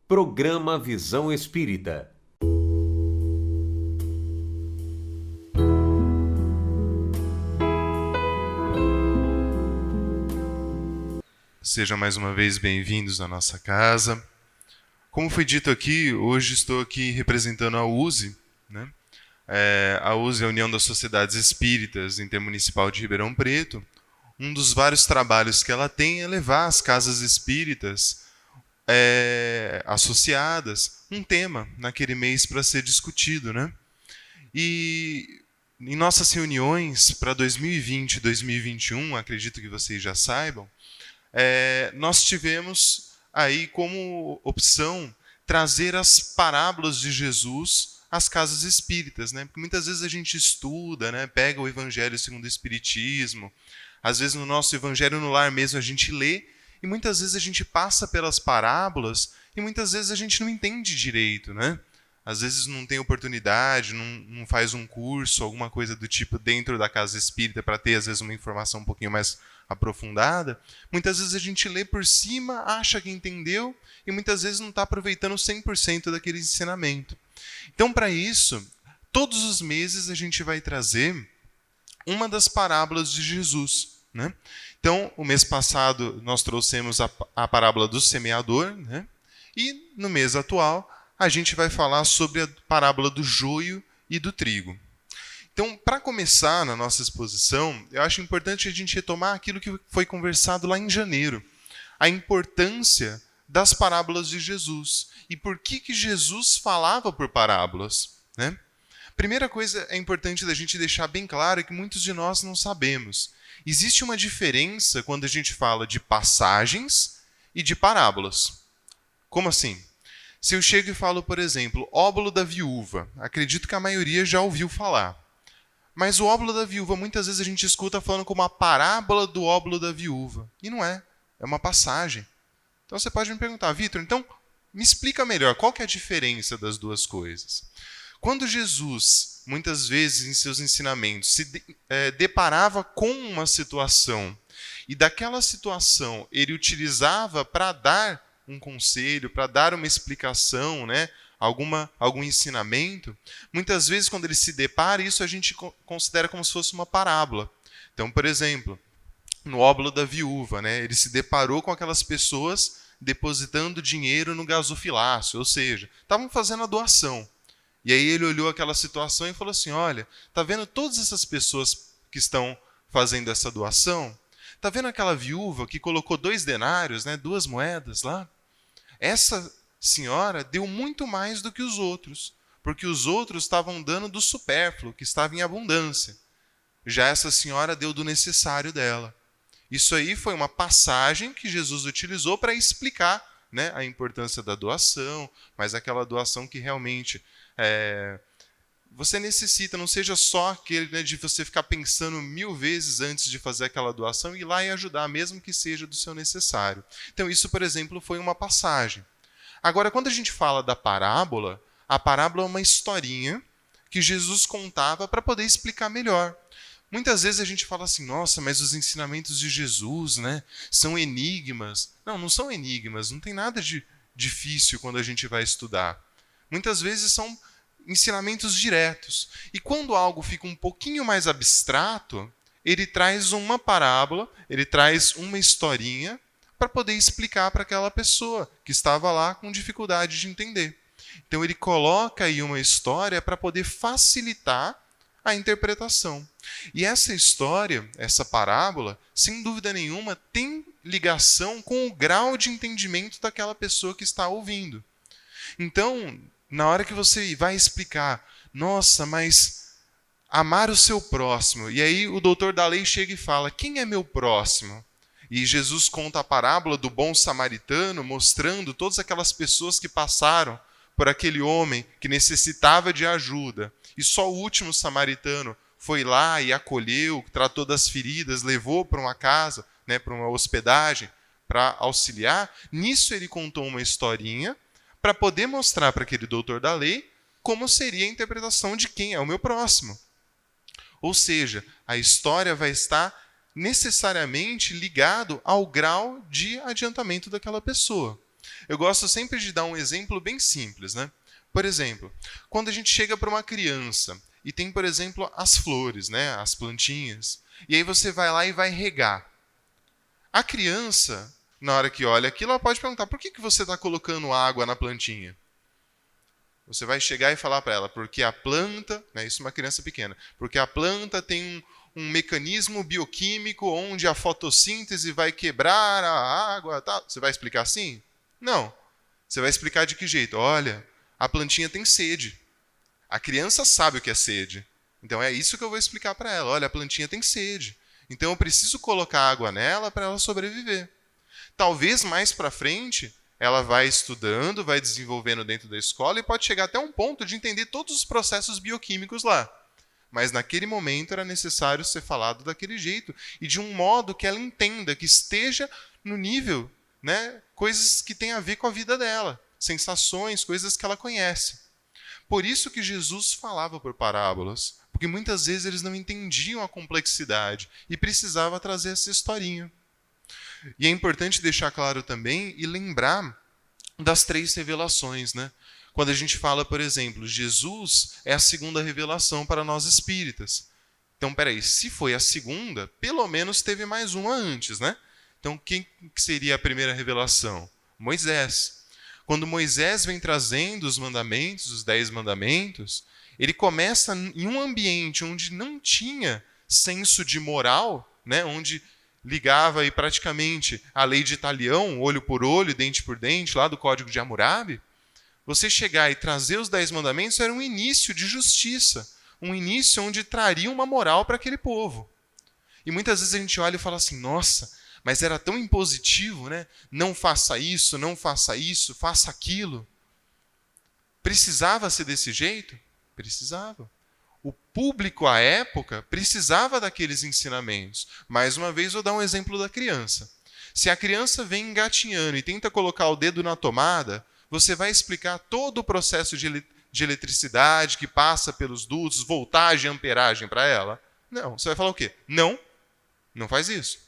Programa Visão Espírita. Sejam mais uma vez bem-vindos à nossa casa. Como foi dito aqui, hoje estou aqui representando a USE, né? A USE é a União das Sociedades Espíritas Intermunicipal de Ribeirão Preto. Um dos vários trabalhos que ela tem é levar às casas espíritas associadas um tema naquele mês para ser discutido, né? E em nossas reuniões para 2020 e 2021, acredito que vocês já saibam, nós tivemos aí como opção trazer as parábolas de Jesus às casas espíritas, né? Porque muitas vezes a gente estuda, né? Pega o Evangelho segundo o Espiritismo, às vezes no nosso Evangelho no Lar mesmo a gente lê, e muitas vezes a gente passa pelas parábolas e muitas vezes a gente não entende direito, né? Às vezes não tem oportunidade, não faz um curso, alguma coisa do tipo dentro da casa espírita para ter, às vezes, uma informação um pouquinho mais aprofundada. Muitas vezes a gente lê por cima, acha que entendeu, e muitas vezes não está aproveitando 100% daquele ensinamento. Então, para isso, todos os meses a gente vai trazer uma das parábolas de Jesus, né? Então, o mês passado nós trouxemos a parábola do semeador, né? E no mês atual a gente vai falar sobre a parábola do joio e do trigo. Então, para começar na nossa exposição, eu acho importante a gente retomar aquilo que foi conversado lá em janeiro. A importância das parábolas de Jesus. E por que Jesus falava por parábolas, né? Primeira coisa é importante da gente deixar bem claro que muitos de nós não sabemos. Existe uma diferença quando a gente fala de passagens e de parábolas. Como assim? Se eu chego e falo, por exemplo, óbolo da viúva, acredito que a maioria já ouviu falar. Mas o óbolo da viúva, muitas vezes a gente escuta falando como a parábola do óbolo da viúva. E não é. É uma passagem. Então você pode me perguntar, Vitor, então me explica melhor, qual que é a diferença das duas coisas? Quando Jesus, muitas vezes em seus ensinamentos, se deparava com uma situação, e daquela situação ele utilizava para dar um conselho, para dar uma explicação, né? Algum ensinamento, muitas vezes quando ele se depara, isso a gente considera como se fosse uma parábola. Então, por exemplo, no óbolo da viúva, né? Ele se deparou com aquelas pessoas depositando dinheiro no gasofilácio, ou seja, estavam fazendo a doação. E aí ele olhou aquela situação e falou assim, olha, tá vendo todas essas pessoas que estão fazendo essa doação? Tá vendo aquela viúva que colocou 2 denários, né, 2 moedas lá? Essa senhora deu muito mais do que os outros, porque os outros estavam dando do supérfluo, que estava em abundância. Já essa senhora deu do necessário dela. Isso aí foi uma passagem que Jesus utilizou para explicar, né, a importância da doação, mas aquela doação que realmente você necessita, não seja só aquele, né, de você ficar pensando 1000 vezes antes de fazer aquela doação e ir lá e ajudar, mesmo que seja do seu necessário. Então isso, por exemplo, foi uma passagem. Agora, quando a gente fala da parábola, a parábola é uma historinha que Jesus contava para poder explicar melhor. Muitas vezes a gente fala assim, nossa, mas os ensinamentos de Jesus, né, são enigmas. Não, não são enigmas, não tem nada de difícil quando a gente vai estudar. Muitas vezes são ensinamentos diretos. E quando algo fica um pouquinho mais abstrato, ele traz uma parábola, ele traz uma historinha para poder explicar para aquela pessoa que estava lá com dificuldade de entender. Então ele coloca aí uma história para poder facilitar a interpretação. E essa história, essa parábola, sem dúvida nenhuma, tem ligação com o grau de entendimento daquela pessoa que está ouvindo. Então, na hora que você vai explicar, nossa, mas amar o seu próximo, e aí o doutor da lei chega e fala, quem é meu próximo? E Jesus conta a parábola do bom samaritano, mostrando todas aquelas pessoas que passaram por aquele homem que necessitava de ajuda. E só o último samaritano foi lá e acolheu, tratou das feridas, levou para uma casa, né, para uma hospedagem, para auxiliar. Nisso ele contou uma historinha para poder mostrar para aquele doutor da lei como seria a interpretação de quem é o meu próximo. Ou seja, a história vai estar necessariamente ligado ao grau de adiantamento daquela pessoa. Eu gosto sempre de dar um exemplo bem simples, né? Por exemplo, quando a gente chega para uma criança e tem, por exemplo, as flores, né? As plantinhas, e aí você vai lá e vai regar. A criança, na hora que olha aquilo, ela pode perguntar: por que você está colocando água na plantinha? Você vai chegar e falar para ela: porque a planta, né, isso é uma criança pequena, porque a planta tem um mecanismo bioquímico onde a fotossíntese vai quebrar a água. Tá? Você vai explicar assim? Não. Você vai explicar de que jeito? Olha, a plantinha tem sede. A criança sabe o que é sede. Então é isso que eu vou explicar para ela. Olha, a plantinha tem sede. Então eu preciso colocar água nela para ela sobreviver. Talvez mais para frente ela vai estudando, vai desenvolvendo dentro da escola e pode chegar até um ponto de entender todos os processos bioquímicos lá. Mas naquele momento era necessário ser falado daquele jeito e de um modo que ela entenda, que esteja no nível, né, coisas que têm a ver com a vida dela, sensações, coisas que ela conhece. Por isso que Jesus falava por parábolas, porque muitas vezes eles não entendiam a complexidade e precisava trazer essa historinha. E é importante deixar claro também e lembrar das 3 revelações, né? Quando a gente fala, por exemplo, Jesus é a segunda revelação para nós espíritas. Então, peraí, se foi a segunda, pelo menos teve mais uma antes, né? Então, quem seria a primeira revelação? Moisés. Quando Moisés vem trazendo os mandamentos, os 10 mandamentos, ele começa em um ambiente onde não tinha senso de moral, né? Onde ligava aí praticamente a lei de Italião, olho por olho, dente por dente, lá do Código de Hammurabi. Você chegar e trazer os 10 mandamentos era um início de justiça, um início onde traria uma moral para aquele povo. E muitas vezes a gente olha e fala assim: nossa, mas era tão impositivo, né? Não faça isso, faça aquilo. Precisava ser desse jeito? Precisava. O público à época precisava daqueles ensinamentos. Mais uma vez, vou dar um exemplo da criança. Se a criança vem engatinhando e tenta colocar o dedo na tomada, você vai explicar todo o processo de eletricidade que passa pelos dutos, voltagem, amperagem para ela? Não. Você vai falar o quê? Não, não faz isso.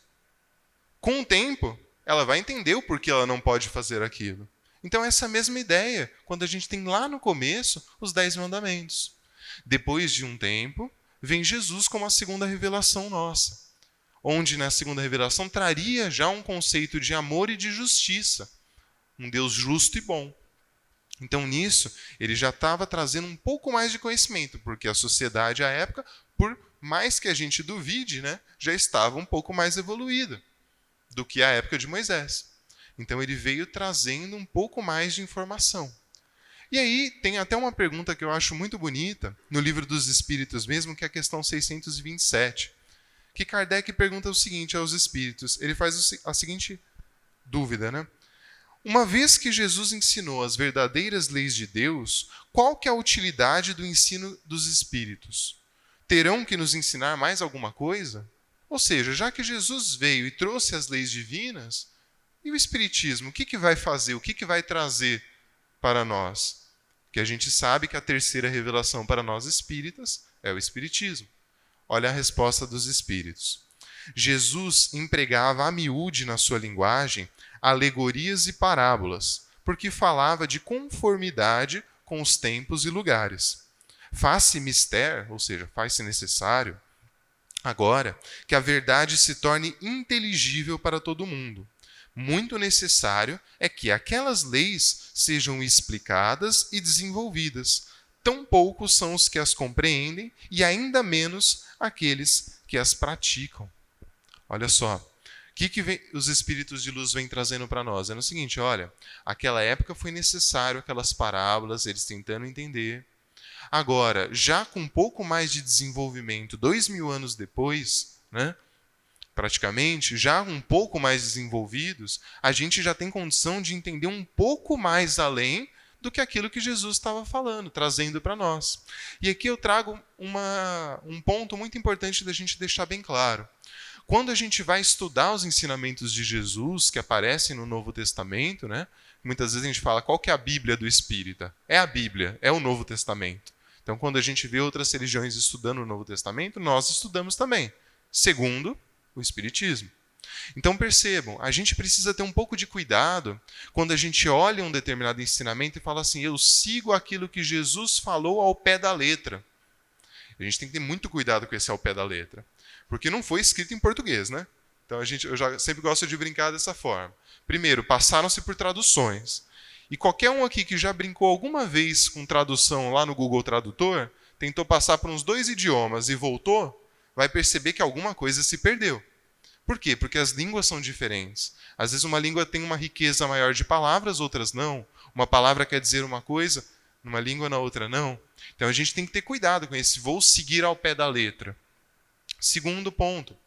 Com o tempo, ela vai entender o porquê ela não pode fazer aquilo. Então, essa mesma ideia, quando a gente tem lá no começo os 10 mandamentos. Depois de um tempo, vem Jesus como a segunda revelação nossa, onde na segunda revelação traria já um conceito de amor e de justiça, um Deus justo e bom. Então, nisso, ele já estava trazendo um pouco mais de conhecimento, porque a sociedade à época, por mais que a gente duvide, né, já estava um pouco mais evoluída do que a época de Moisés. Então, ele veio trazendo um pouco mais de informação. E aí tem até uma pergunta que eu acho muito bonita, no Livro dos Espíritos mesmo, que é a questão 627, que Kardec pergunta o seguinte aos espíritos. Ele faz a seguinte dúvida, né? Uma vez que Jesus ensinou as verdadeiras leis de Deus, qual que é a utilidade do ensino dos espíritos? Terão que nos ensinar mais alguma coisa? Ou seja, já que Jesus veio e trouxe as leis divinas, e o espiritismo, o que vai fazer? O que vai trazer para nós? Porque a gente sabe que a terceira revelação para nós espíritas é o espiritismo. Olha a resposta dos espíritos. Jesus empregava a miúde na sua linguagem alegorias e parábolas, porque falava de conformidade com os tempos e lugares. Faz-se mister, ou seja, faz-se necessário, agora, que a verdade se torne inteligível para todo mundo. Muito necessário é que aquelas leis sejam explicadas e desenvolvidas. Tão poucos são os que as compreendem e ainda menos aqueles que as praticam. Olha só, o que os espíritos de luz vêm trazendo para nós? É o seguinte, olha, aquela época foi necessário aquelas parábolas, eles tentando entender. Agora, já com um pouco mais de desenvolvimento, 2000 anos depois, né? Praticamente, já um pouco mais desenvolvidos, a gente já tem condição de entender um pouco mais além do que aquilo que Jesus estava falando, trazendo para nós. E aqui eu trago um ponto muito importante da gente deixar bem claro. Quando a gente vai estudar os ensinamentos de Jesus, que aparecem no Novo Testamento, né? Muitas vezes a gente fala, qual que é a Bíblia do Espírita? É a Bíblia, é o Novo Testamento. Então, quando a gente vê outras religiões estudando o Novo Testamento, nós estudamos também, segundo o Espiritismo. Então percebam, a gente precisa ter um pouco de cuidado quando a gente olha um determinado ensinamento e fala assim, eu sigo aquilo que Jesus falou ao pé da letra. A gente tem que ter muito cuidado com esse ao pé da letra, porque não foi escrito em português, né? Então eu já sempre gosto de brincar dessa forma. Primeiro, passaram-se por traduções. E qualquer um aqui que já brincou alguma vez com tradução lá no Google Tradutor, tentou passar por uns 2 idiomas e voltou, vai perceber que alguma coisa se perdeu. Por quê? Porque as línguas são diferentes. Às vezes uma língua tem uma riqueza maior de palavras, outras não. Uma palavra quer dizer uma coisa, numa língua, na outra não. Então a gente tem que ter cuidado com esse vou seguir ao pé da letra. Segundo ponto.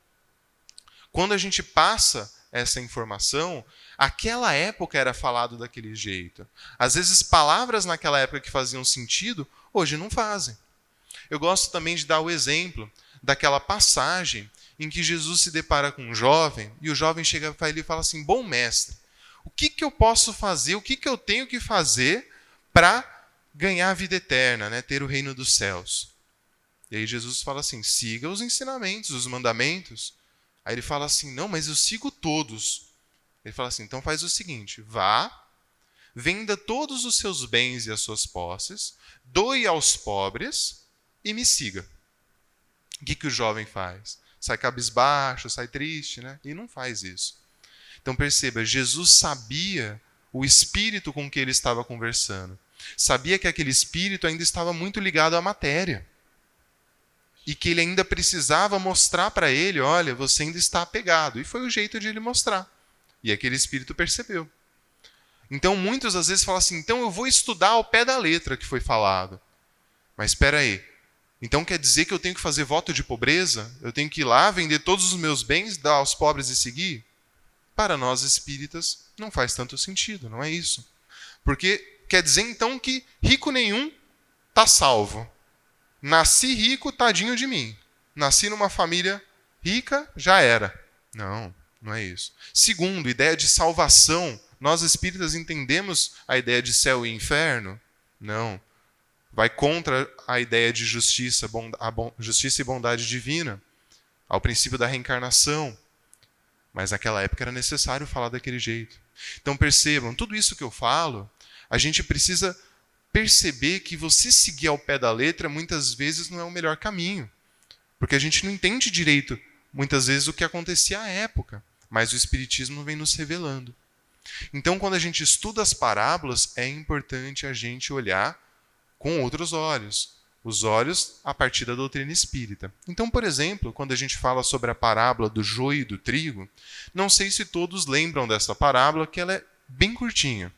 Quando a gente passa essa informação, aquela época era falado daquele jeito. Às vezes palavras naquela época que faziam sentido, hoje não fazem. Eu gosto também de dar o exemplo daquela passagem em que Jesus se depara com um jovem e o jovem chega para ele e fala assim, bom mestre, o que eu posso fazer, o que eu tenho que fazer para ganhar a vida eterna, né? Ter o reino dos céus? E aí Jesus fala assim, siga os ensinamentos, os mandamentos. Aí ele fala assim, não, mas eu sigo todos. Ele fala assim, então faz o seguinte, vá, venda todos os seus bens e as suas posses, doe aos pobres e me siga. O que o jovem faz? Sai cabisbaixo, sai triste, né? E não faz isso. Então perceba, Jesus sabia o espírito com que ele estava conversando. Sabia que aquele espírito ainda estava muito ligado à matéria. E que ele ainda precisava mostrar para ele, olha, você ainda está apegado. E foi o jeito de ele mostrar. E aquele espírito percebeu. Então muitos às vezes falam assim, então eu vou estudar ao pé da letra que foi falado. Mas espera aí. Então quer dizer que eu tenho que fazer voto de pobreza? Eu tenho que ir lá, vender todos os meus bens, dar aos pobres e seguir? Para nós espíritas não faz tanto sentido, não é isso. Porque quer dizer então que rico nenhum está salvo. Nasci rico, tadinho de mim. Nasci numa família rica, já era. Não, não é isso. Segundo, ideia de salvação. Nós espíritas entendemos a ideia de céu e inferno? Não. Vai contra a ideia de justiça, justiça e bondade divina, ao princípio da reencarnação. Mas naquela época era necessário falar daquele jeito. Então percebam, tudo isso que eu falo, a gente precisa perceber que você seguir ao pé da letra muitas vezes não é o melhor caminho. Porque a gente não entende direito, muitas vezes, o que acontecia à época. Mas o Espiritismo vem nos revelando. Então, quando a gente estuda as parábolas, é importante a gente olhar com outros olhos. Os olhos a partir da doutrina espírita. Então, por exemplo, quando a gente fala sobre a parábola do joio e do trigo, não sei se todos lembram dessa parábola, que ela é bem curtinha.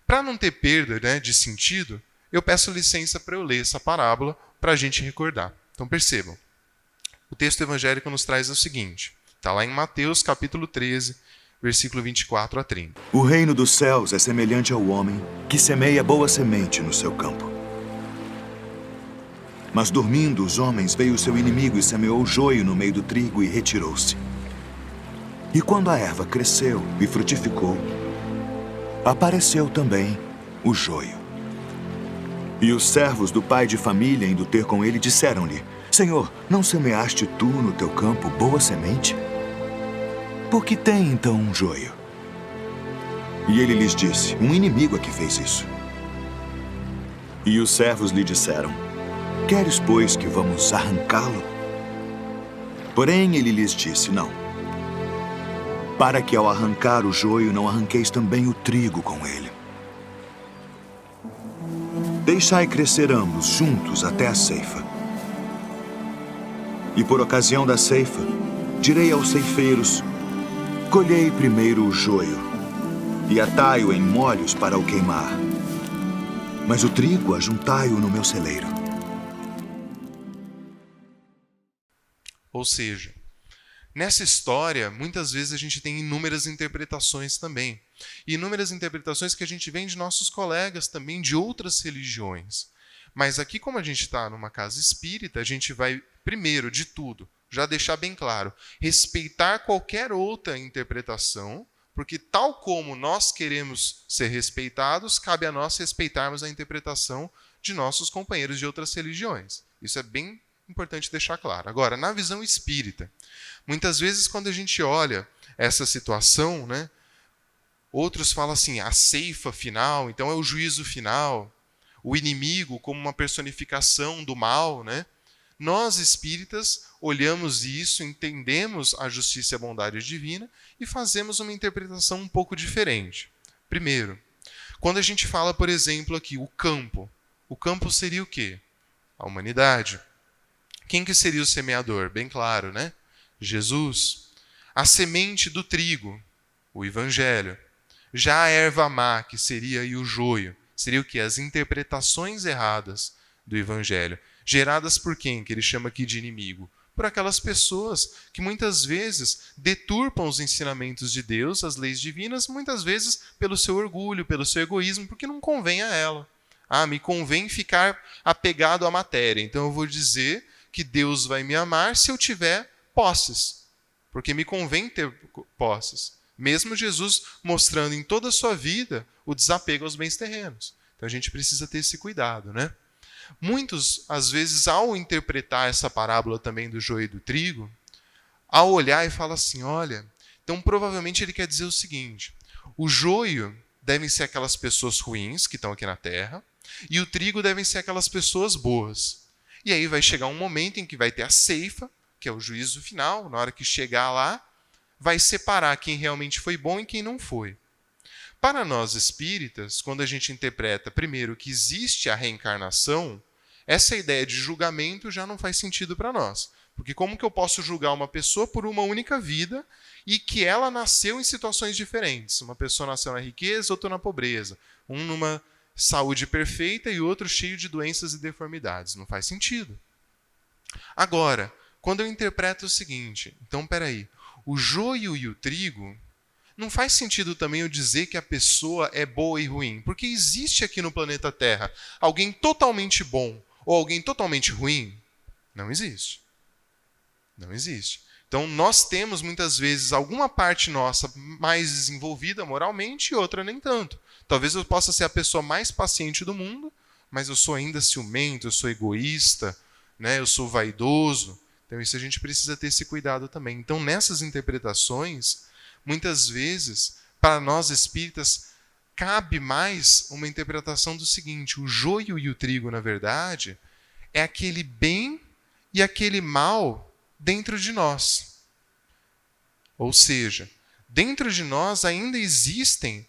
Para não ter perda, né, de sentido, eu peço licença para eu ler essa parábola para a gente recordar. Então percebam, o texto evangélico nos traz o seguinte, está lá em Mateus capítulo 13, versículo 24 a 30. O reino dos céus é semelhante ao homem que semeia boa semente no seu campo. Mas dormindo os homens, veio o seu inimigo e semeou joio no meio do trigo e retirou-se. E quando a erva cresceu e frutificou, apareceu também o joio. E os servos do pai de família, indo ter com ele, disseram-lhe, Senhor, não semeaste tu no teu campo boa semente? Por que tem então um joio? E ele lhes disse, um inimigo é que fez isso. E os servos lhe disseram, queres, pois, que vamos arrancá-lo? Porém ele lhes disse, não. Para que ao arrancar o joio não arranqueis também o trigo com ele. Deixai crescer ambos juntos até a ceifa. E por ocasião da ceifa, direi aos ceifeiros, colhei primeiro o joio, e atai-o em molhos para o queimar. Mas o trigo ajuntai-o no meu celeiro. Ou seja, nessa história, muitas vezes a gente tem inúmeras interpretações também. E inúmeras interpretações que a gente vem de nossos colegas também de outras religiões. Mas aqui, como a gente está numa casa espírita, a gente vai, primeiro de tudo, já deixar bem claro, respeitar qualquer outra interpretação, porque tal como nós queremos ser respeitados, cabe a nós respeitarmos a interpretação de nossos companheiros de outras religiões. Isso é bem Importante deixar claro. Agora, na visão espírita, muitas vezes quando a gente olha essa situação, né, outros falam assim, a ceifa final, então é o juízo final, o inimigo como uma personificação do mal, né? Nós espíritas olhamos isso, entendemos a justiça e a bondade divina e fazemos uma interpretação um pouco diferente. Primeiro, quando a gente fala, por exemplo, aqui, o campo seria o quê? A humanidade. Quem que seria o semeador? Bem claro, né? Jesus. A semente do trigo, o evangelho. Já a erva má, que seria aí o joio, seria o quê? As interpretações erradas do evangelho. Geradas por quem? Que ele chama aqui de inimigo. Por aquelas pessoas que muitas vezes deturpam os ensinamentos de Deus, as leis divinas, muitas vezes pelo seu orgulho, pelo seu egoísmo, porque não convém a ela. Me convém ficar apegado à matéria. Então eu vou dizer que Deus vai me amar se eu tiver posses. Porque me convém ter posses. Mesmo Jesus mostrando em toda a sua vida o desapego aos bens terrenos. Então a gente precisa ter esse cuidado, né? Muitos, às vezes, ao interpretar essa parábola também do joio e do trigo, ao olhar e falar assim, olha, então provavelmente ele quer dizer o seguinte, o joio devem ser aquelas pessoas ruins que estão aqui na terra, e o trigo devem ser aquelas pessoas boas. E aí vai chegar um momento em que vai ter a ceifa, que é o juízo final, na hora que chegar lá, vai separar quem realmente foi bom e quem não foi. Para nós espíritas, quando a gente interpreta, primeiro, que existe a reencarnação, essa ideia de julgamento já não faz sentido para nós. Porque como que eu posso julgar uma pessoa por uma única vida e que ela nasceu em situações diferentes? Uma pessoa nasceu na riqueza, outra na pobreza. Um numa saúde perfeita e outro cheio de doenças e deformidades. Não faz sentido. Agora, quando eu interpreto o seguinte, então, peraí, o joio e o trigo, não faz sentido também eu dizer que a pessoa é boa e ruim, porque existe aqui no planeta Terra alguém totalmente bom ou alguém totalmente ruim? Não existe. Não existe. Então, nós temos, muitas vezes, alguma parte nossa mais desenvolvida moralmente e outra nem tanto. Talvez eu possa ser a pessoa mais paciente do mundo, mas eu sou ainda ciumento, eu sou egoísta, né? Eu sou vaidoso. Então, isso a gente precisa ter esse cuidado também. Então, nessas interpretações, muitas vezes, para nós espíritas, cabe mais uma interpretação do seguinte, o joio e o trigo, na verdade, é aquele bem e aquele mal dentro de nós. Ou seja, dentro de nós ainda existem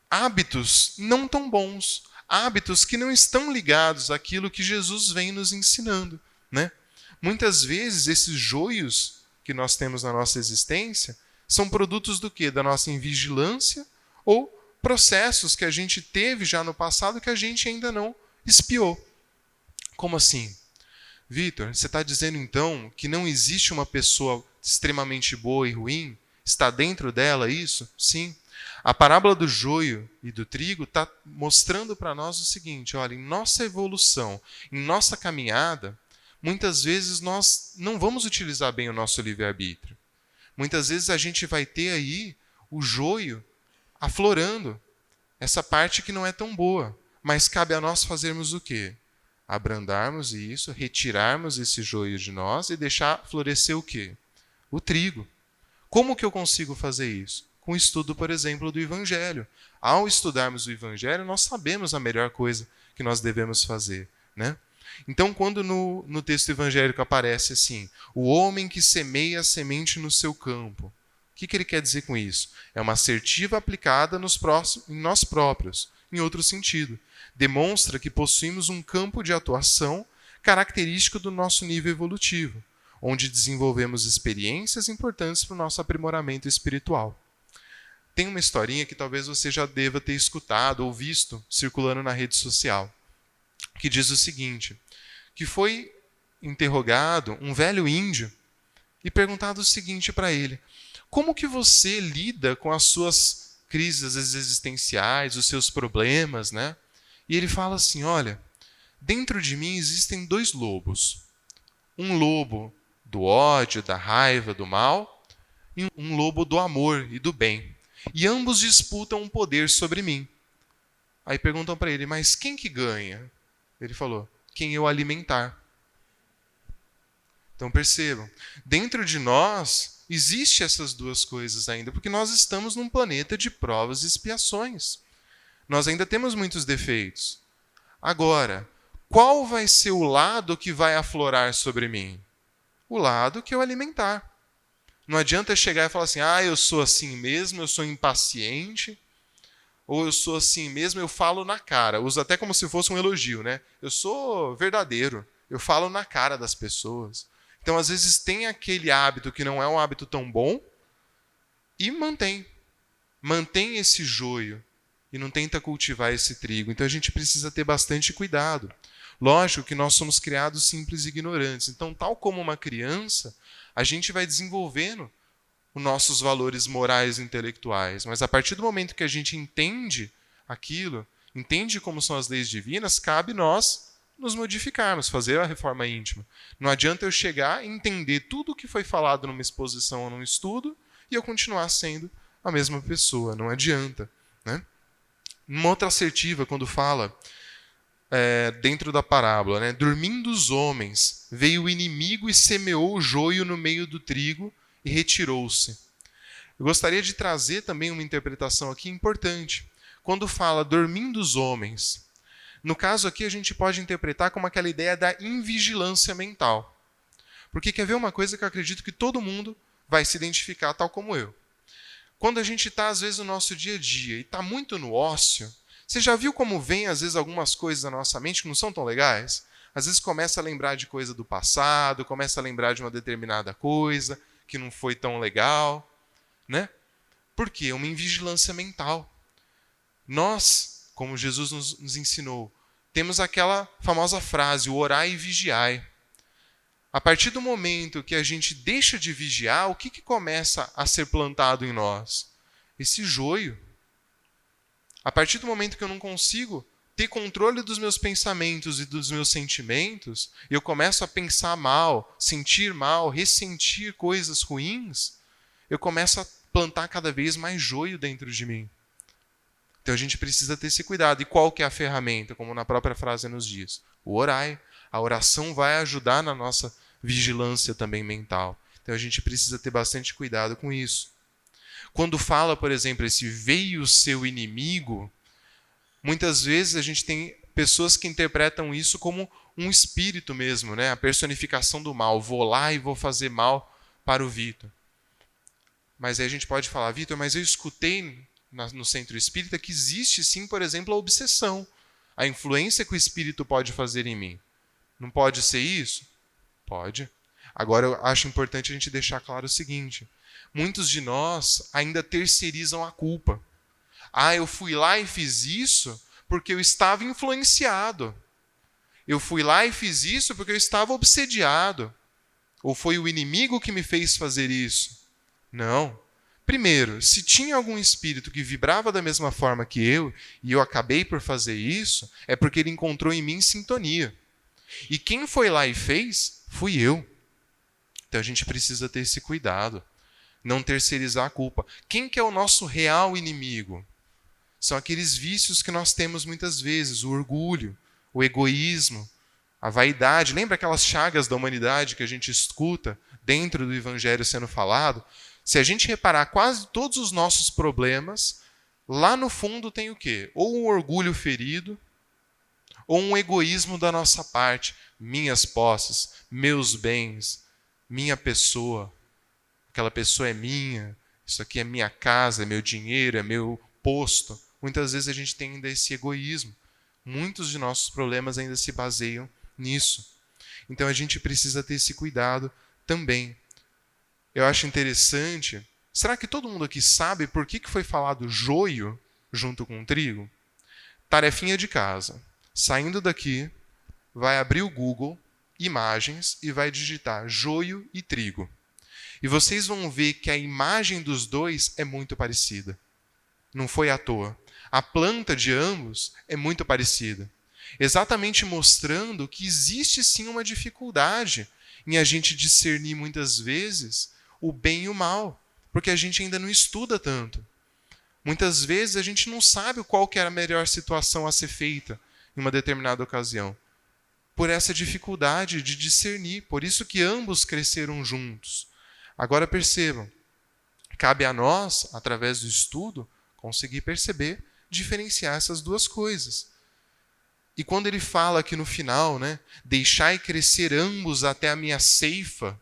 hábitos não tão bons, hábitos que não estão ligados àquilo que Jesus vem nos ensinando, né? Muitas vezes esses joios que nós temos na nossa existência são produtos do quê? Da nossa invigilância ou processos que a gente teve já no passado que a gente ainda não espiou. Como assim? Vitor, você está dizendo então que não existe uma pessoa extremamente boa e ruim? Está dentro dela isso? Sim. A parábola do joio e do trigo está mostrando para nós o seguinte, olha, em nossa evolução, em nossa caminhada, muitas vezes nós não vamos utilizar bem o nosso livre-arbítrio. Muitas vezes a gente vai ter aí o joio aflorando, essa parte que não é tão boa. Mas cabe a nós fazermos o quê? Abrandarmos isso, retirarmos esse joio de nós e deixar florescer o quê? O trigo. Como que eu consigo fazer isso? Com o estudo, por exemplo, do Evangelho. Ao estudarmos o Evangelho, nós sabemos a melhor coisa que nós devemos fazer, né? Então, quando no texto evangélico aparece assim, o homem que semeia a semente no seu campo, o que ele quer dizer com isso? É uma assertiva aplicada em nós próprios, em outro sentido. Demonstra que possuímos um campo de atuação característico do nosso nível evolutivo, onde desenvolvemos experiências importantes para o nosso aprimoramento espiritual. Tem uma historinha que talvez você já deva ter escutado ou visto circulando na rede social, que diz o seguinte, que foi interrogado um velho índio e perguntado o seguinte para ele, como que você lida com as suas crises existenciais, os seus problemas, né? E ele fala assim, olha, dentro de mim existem dois lobos. Um lobo do ódio, da raiva, do mal, e um lobo do amor e do bem. E ambos disputam um poder sobre mim. Aí perguntam para ele, mas quem que ganha? Ele falou, quem eu alimentar. Então percebam, dentro de nós existe essas duas coisas ainda, porque nós estamos num planeta de provas e expiações. Nós ainda temos muitos defeitos. Agora, qual vai ser o lado que vai aflorar sobre mim? O lado que eu alimentar. Não adianta eu chegar e falar assim, eu sou assim mesmo, eu sou impaciente, ou eu sou assim mesmo, eu falo na cara. Uso até como se fosse um elogio, né? Eu sou verdadeiro, eu falo na cara das pessoas. Então, às vezes, tem aquele hábito que não é um hábito tão bom e mantém. Mantém esse joio e não tenta cultivar esse trigo. Então, a gente precisa ter bastante cuidado. Lógico que nós somos criados simples e ignorantes. Então, tal como uma criança, a gente vai desenvolvendo os nossos valores morais e intelectuais. Mas a partir do momento que a gente entende aquilo, entende como são as leis divinas, cabe nós nos modificarmos, fazer a reforma íntima. Não adianta eu chegar e entender tudo o que foi falado numa exposição ou num estudo e eu continuar sendo a mesma pessoa. Não adianta, né? Uma outra assertiva, quando fala dentro da parábola, né? Dormindo os homens, veio o inimigo e semeou o joio no meio do trigo e retirou-se. Eu gostaria de trazer também uma interpretação aqui importante. Quando fala dormindo os homens, no caso aqui a gente pode interpretar como aquela ideia da invigilância mental. Porque quer ver uma coisa que eu acredito que todo mundo vai se identificar, tal como eu. Quando a gente está, às vezes, no nosso dia a dia e está muito no ócio, você já viu como vem, às vezes, algumas coisas na nossa mente que não são tão legais? Às vezes começa a lembrar de coisa do passado, começa a lembrar de uma determinada coisa que não foi tão legal, né? Por quê? Uma invigilância mental. Nós, como Jesus nos ensinou, temos aquela famosa frase, o orai e vigiai. A partir do momento que a gente deixa de vigiar, o que começa a ser plantado em nós? Esse joio. A partir do momento que eu não consigo ter controle dos meus pensamentos e dos meus sentimentos, eu começo a pensar mal, sentir mal, ressentir coisas ruins, eu começo a plantar cada vez mais joio dentro de mim. Então a gente precisa ter esse cuidado. E qual que é a ferramenta? Como na própria frase nos diz. O orai. A oração vai ajudar na nossa vigilância também mental. Então a gente precisa ter bastante cuidado com isso. Quando fala, por exemplo, esse veio o seu inimigo, muitas vezes a gente tem pessoas que interpretam isso como um espírito mesmo, né? A personificação do mal. Vou lá e vou fazer mal para o Vitor. Mas aí a gente pode falar, Vitor, mas eu escutei no centro espírita que existe sim, por exemplo, a obsessão. A influência que o espírito pode fazer em mim. Não pode ser isso? Pode. Agora eu acho importante a gente deixar claro o seguinte. Muitos de nós ainda terceirizam a culpa. Eu fui lá e fiz isso porque eu estava influenciado. Eu fui lá e fiz isso porque eu estava obsediado. Ou foi o inimigo que me fez fazer isso? Não. Primeiro, se tinha algum espírito que vibrava da mesma forma que eu, e eu acabei por fazer isso, é porque ele encontrou em mim sintonia. E quem foi lá e fez, fui eu. Então a gente precisa ter esse cuidado. Não terceirizar a culpa. Quem que é o nosso real inimigo? São aqueles vícios que nós temos muitas vezes, o orgulho, o egoísmo, a vaidade. Lembra aquelas chagas da humanidade que a gente escuta dentro do Evangelho sendo falado? Se a gente reparar, quase todos os nossos problemas, lá no fundo tem o quê? Ou um orgulho ferido, ou um egoísmo da nossa parte. Minhas posses, meus bens, minha pessoa. Aquela pessoa é minha, isso aqui é minha casa, é meu dinheiro, é meu posto. Muitas vezes a gente tem ainda esse egoísmo. Muitos de nossos problemas ainda se baseiam nisso. Então a gente precisa ter esse cuidado também. Eu acho interessante. Será que todo mundo aqui sabe por que foi falado joio junto com trigo? Tarefinha de casa. Saindo daqui, vai abrir o Google, imagens, e vai digitar joio e trigo. E vocês vão ver que a imagem dos dois é muito parecida. Não foi à toa. A planta de ambos é muito parecida. Exatamente mostrando que existe sim uma dificuldade em a gente discernir muitas vezes o bem e o mal, porque a gente ainda não estuda tanto. Muitas vezes a gente não sabe qual que é a melhor situação a ser feita em uma determinada ocasião. por essa dificuldade de discernir. Por isso que ambos cresceram juntos. Agora percebam, cabe a nós, através do estudo, conseguir perceber, diferenciar essas duas coisas. E quando ele fala aqui no final, né, deixai crescer ambos até a minha ceifa,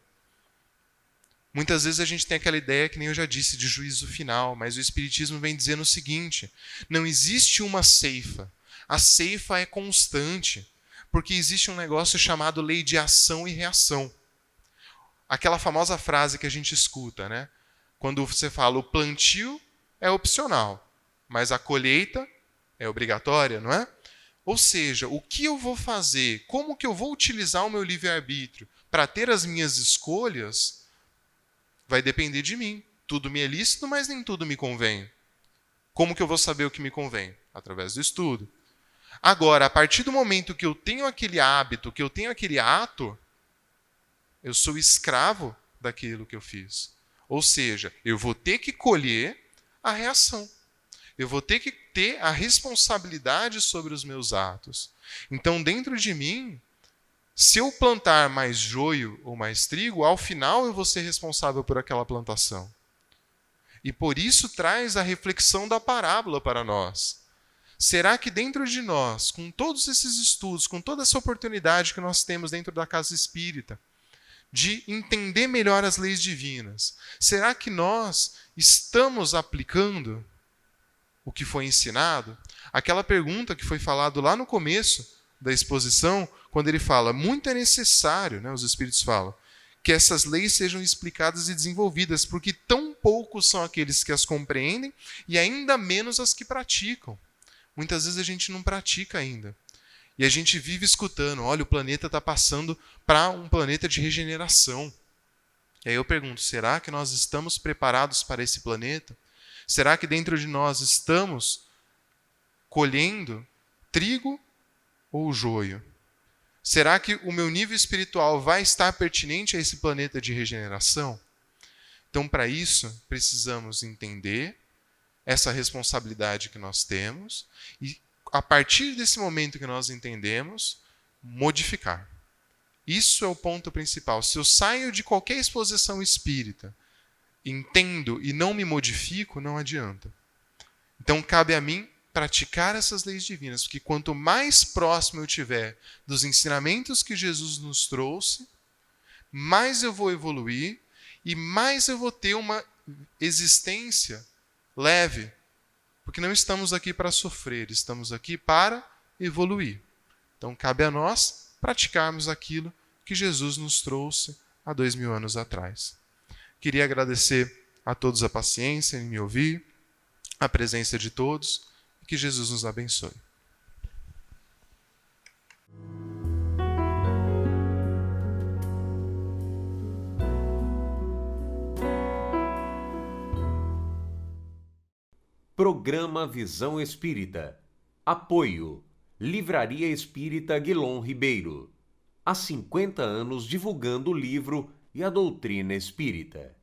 muitas vezes a gente tem aquela ideia, que nem eu já disse, de juízo final, mas o Espiritismo vem dizendo o seguinte: não existe uma ceifa. A ceifa é constante, porque existe um negócio chamado lei de ação e reação. Aquela famosa frase que a gente escuta, né? Quando você fala o plantio é opcional, mas a colheita é obrigatória, não é? Ou seja, o que eu vou fazer, como que eu vou utilizar o meu livre-arbítrio para ter as minhas escolhas, vai depender de mim. Tudo me é lícito, mas nem tudo me convém. Como que eu vou saber o que me convém? Através do estudo. Agora, a partir do momento que eu tenho aquele hábito, que eu tenho aquele ato, eu sou escravo daquilo que eu fiz. Ou seja, eu vou ter que colher a reação. Eu vou ter que ter a responsabilidade sobre os meus atos. Então, dentro de mim, se eu plantar mais joio ou mais trigo, ao final eu vou ser responsável por aquela plantação. E por isso traz a reflexão da parábola para nós. Será que dentro de nós, com todos esses estudos, com toda essa oportunidade que nós temos dentro da casa espírita, de entender melhor as leis divinas, será que nós estamos aplicando o que foi ensinado? Aquela pergunta que foi falado lá no começo da exposição, quando ele fala, muito é necessário, né, os Espíritos falam, que essas leis sejam explicadas e desenvolvidas, porque tão poucos são aqueles que as compreendem e ainda menos as que praticam. Muitas vezes a gente não pratica ainda. E a gente vive escutando, olha, o planeta está passando para um planeta de regeneração. E aí eu pergunto, será que nós estamos preparados para esse planeta? Será que dentro de nós estamos colhendo trigo ou joio? Será que o meu nível espiritual vai estar pertinente a esse planeta de regeneração? Então, para isso, precisamos entender essa responsabilidade que nós temos e, a partir desse momento que nós entendemos, modificar. Isso é o ponto principal. Se eu saio de qualquer exposição espírita, entendo e não me modifico, não adianta. Então, cabe a mim praticar essas leis divinas, porque quanto mais próximo eu estiver dos ensinamentos que Jesus nos trouxe, mais eu vou evoluir e mais eu vou ter uma existência leve, porque não estamos aqui para sofrer, estamos aqui para evoluir. Então, cabe a nós praticarmos aquilo que Jesus nos trouxe há 2000 anos atrás. Queria agradecer a todos a paciência em me ouvir, a presença de todos, e que Jesus nos abençoe. Programa Visão Espírita. Apoio. Livraria Espírita Guilom Ribeiro. Há 50 anos divulgando o livro e a doutrina espírita.